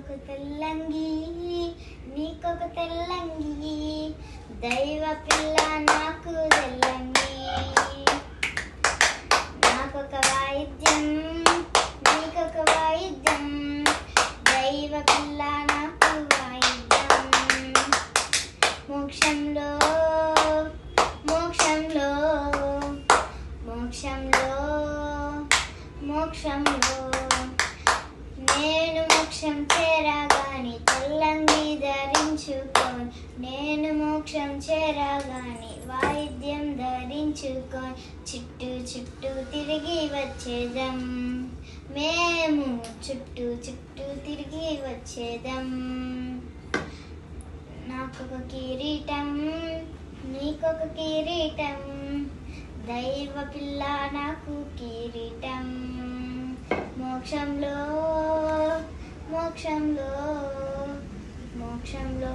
నాకొక తెల్లంగి నీకొక తెల్లంగి దైవ పిల్ల నాకు తెల్లంగి నాకొక వాయిద్యం నీకొక వాయిద్యం దైవ పిల్ల నాకు వాయిద్యం మోక్షంలో మోక్షంలో మోక్షంలో మోక్షంలో నేను మోక్షం చేరగాని తెల్లంగి ధరించుకొని నేను మోక్షం చేరగాని వాయిద్యం ధరించుకొని చుట్టూ చుట్టూ తిరిగి వచ్చేదం మేము చుట్టూ చుట్టూ తిరిగి వచ్చేదం నాకొక కిరీటం నీకొక కిరీటం దైవ పిల్ల నాకు కిరీటం మోక్షంలో మోక్షంలో మోక్షంలో